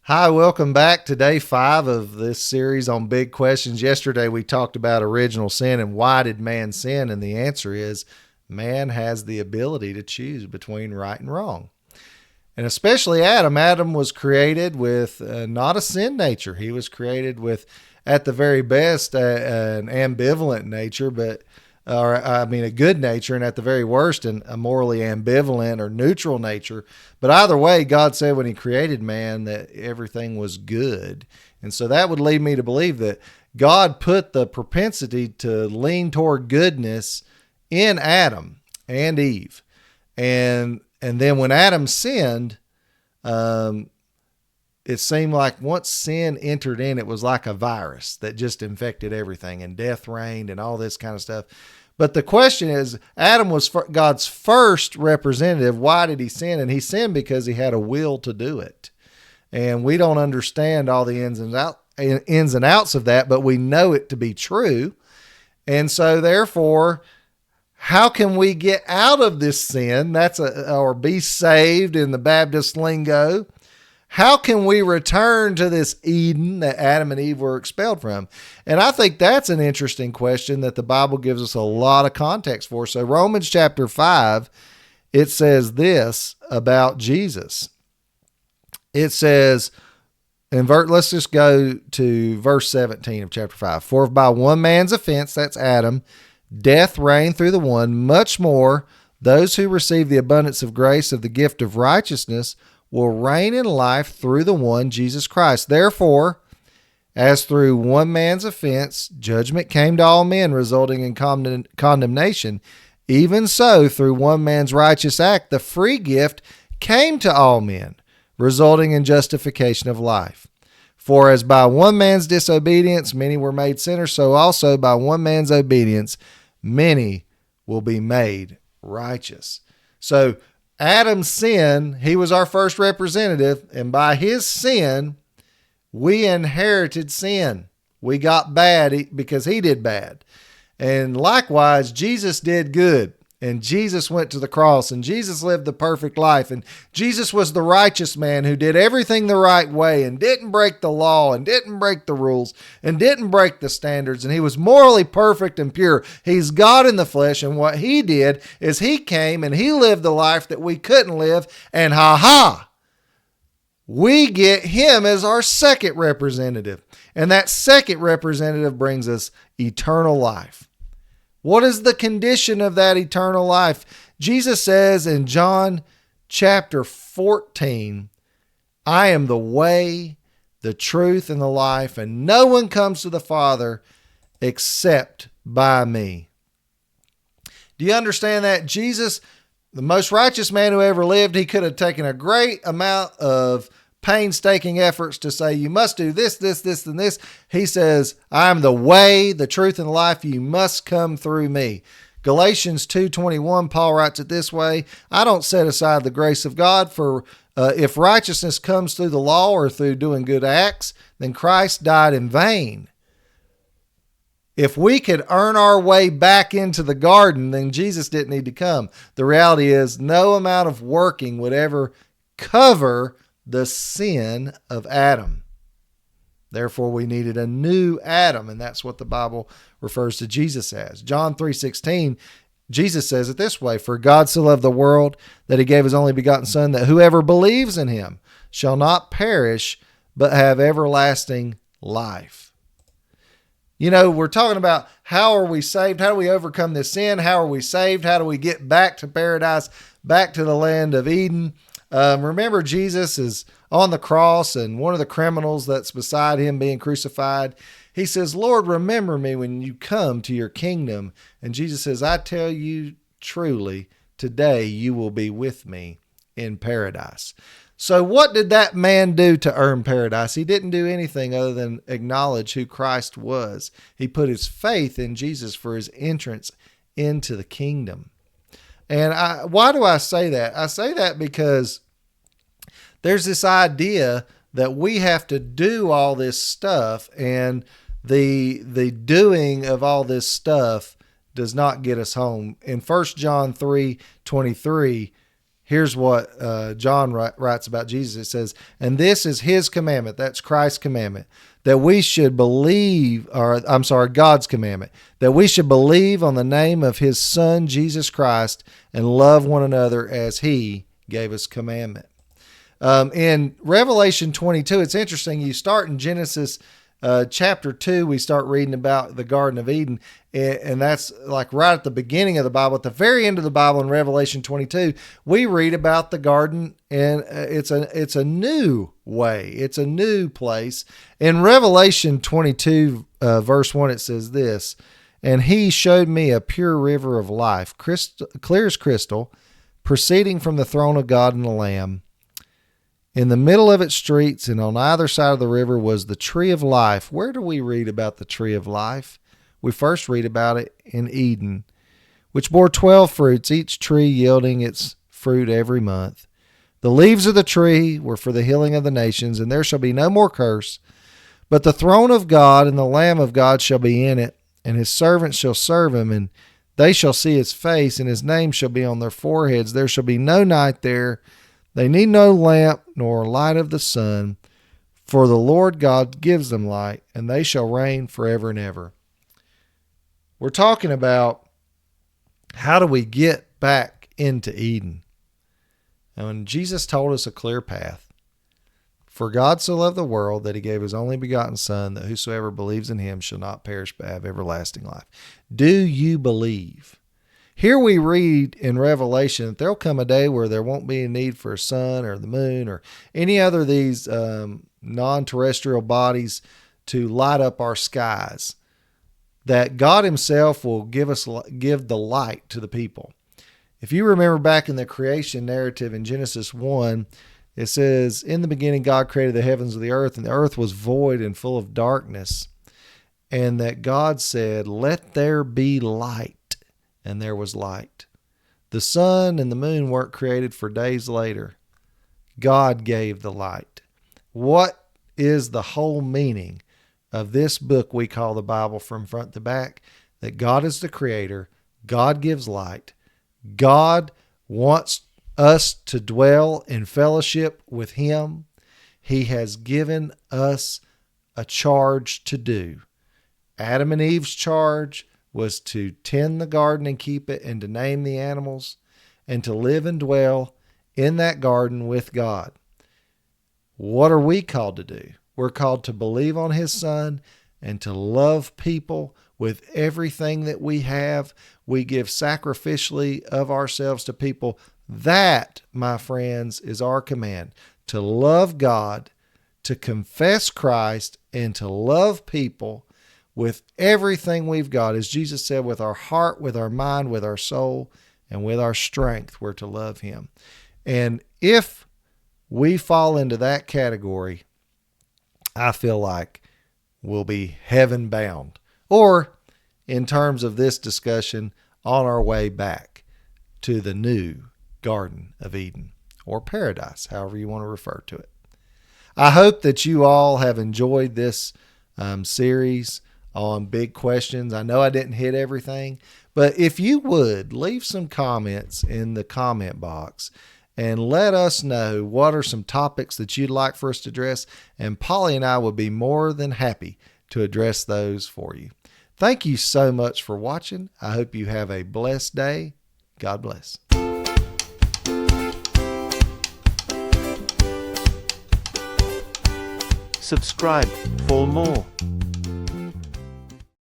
Hi, welcome back to day 5 of this series on big questions. Yesterday we talked about original sin and why did man sin? And the answer is man has the ability to choose between right and wrong. And especially Adam. Adam was created with not a sin nature. He was created with, at the very best, an ambivalent nature, a good nature, and at the very worst, a morally ambivalent or neutral nature. But either way, God said when He created man that everything was good. And so that would lead me to believe that God put the propensity to lean toward goodness in Adam and Eve. And then when Adam sinned, it seemed like once sin entered in, it was like a virus that just infected everything, and death reigned and all this kind of stuff. But the question is, Adam was God's first representative. Why did he sin? And he sinned because he had a will to do it. And we don't understand all the ins and outs of that, but we know it to be true. And so therefore, how can we get out of this sin? Or be saved in the Baptist lingo. How can we return to this Eden that Adam and Eve were expelled from? And I think that's an interesting question that the Bible gives us a lot of context for. So Romans chapter 5, it says this about Jesus. It says, let's just go to verse 17 of chapter 5. For if by one man's offense, that's Adam, death reigned through the one, much more those who receive the abundance of grace of the gift of righteousness will reign in life through the one, Jesus Christ. Therefore, as through one man's offense, judgment came to all men, resulting in condemnation, even so, through one man's righteous act, the free gift came to all men, resulting in justification of life. For as by one man's disobedience many were made sinners, so also by one man's obedience many will be made righteous. So Adam's sin, he was our first representative, and by his sin, we inherited sin. We got bad because he did bad. And likewise, Jesus did good, and Jesus went to the cross, and Jesus lived the perfect life, and Jesus was the righteous man who did everything the right way and didn't break the law and didn't break the rules and didn't break the standards, and he was morally perfect and pure. He's God in the flesh, and what he did is he came and he lived the life that we couldn't live, and we get him as our second representative, and that second representative brings us eternal life. What is the condition of that eternal life? Jesus says in John chapter 14, I am the way, the truth, and the life, and no one comes to the Father except by me. Do you understand that? Jesus, the most righteous man who ever lived, he could have taken a great amount of painstaking efforts to say, you must do this, this, and this. He says, I am the way, the truth, and the life. You must come through me. Galatians 2:21, Paul writes it this way, I don't set aside the grace of God, for if righteousness comes through the law or through doing good acts, then Christ died in vain. If we could earn our way back into the garden, then Jesus didn't need to come. The reality is no amount of working would ever cover the sin of Adam. Therefore, we needed a new Adam, and that's what the Bible refers to Jesus as. John 3:16, Jesus says it this way, for God so loved the world that he gave his only begotten Son, that whoever believes in him shall not perish, but have everlasting life. You know, we're talking about how are we saved? How do we overcome this sin? How are we saved? How do we get back to paradise, back to the land of Eden? Remember, Jesus is on the cross, and one of the criminals that's beside him being crucified, he says, Lord, remember me when you come to your kingdom. And Jesus says, I tell you truly, today you will be with me in paradise. So what did that man do to earn paradise? He didn't do anything other than acknowledge who Christ was. He put his faith in Jesus for his entrance into the kingdom. And why do I say that? I say that because there's this idea that we have to do all this stuff, and the doing of all this stuff does not get us home. In 1 John 3:23, Here's what John writes about Jesus. It says, and this is his commandment. That's Christ's commandment, that we should believe, God's commandment, that we should believe on the name of his Son, Jesus Christ, and love one another as he gave us commandment. In Revelation 22, it's interesting. You start in Genesis chapter 2, we start reading about the Garden of Eden, and that's like right at the beginning of the Bible. At the very end of the Bible in Revelation 22, we read about the garden, and it's a new way. It's a new place. In Revelation 22, verse 1, it says this, and he showed me a pure river of life, clear as crystal, proceeding from the throne of God and the Lamb. In the middle of its streets and on either side of the river was the tree of life. Where do we read about the tree of life? We first read about it in Eden, which bore 12 fruits, each tree yielding its fruit every month. The leaves of the tree were for the healing of the nations, and there shall be no more curse. But the throne of God and the Lamb of God shall be in it, and his servants shall serve him, and they shall see his face, and his name shall be on their foreheads. There shall be no night there. They need no lamp nor light of the sun, for the Lord God gives them light, and they shall reign forever and ever. We're talking about how do we get back into Eden. And Jesus told us a clear path. For God so loved the world that he gave his only begotten Son, that whosoever believes in him shall not perish but have everlasting life. Do you believe? Here we read in Revelation that there'll come a day where there won't be a need for a sun or the moon or any other of these non-terrestrial bodies to light up our skies. That God himself will give the light to the people. If you remember back in the creation narrative in Genesis 1, it says, in the beginning God created the heavens and the earth was void and full of darkness. And that God said, let there be light. And there was light. The sun and the moon weren't created for days later. God gave the light. What is the whole meaning of this book we call the Bible from front to back? That God is the creator. God gives light. God wants us to dwell in fellowship with him. He has given us a charge to do. Adam and Eve's charge was to tend the garden and keep it, and to name the animals, and to live and dwell in that garden with God. What are we called to do? We're called to believe on his Son and to love people with everything that we have. We give sacrificially of ourselves to people. That, my friends, is our command. To love God, to confess Christ, and to love people with everything we've got. As Jesus said, with our heart, with our mind, with our soul, and with our strength, we're to love him. And if we fall into that category, I feel like we'll be heaven bound. Or, in terms of this discussion, on our way back to the new Garden of Eden, or paradise, however you want to refer to it. I hope that you all have enjoyed this series on big questions. I know I didn't hit everything, but if you would, leave some comments in the comment box and let us know what are some topics that you'd like for us to address, and Polly and I would be more than happy to address those for you. Thank you so much for watching. I hope you have a blessed day. God bless. Subscribe for more.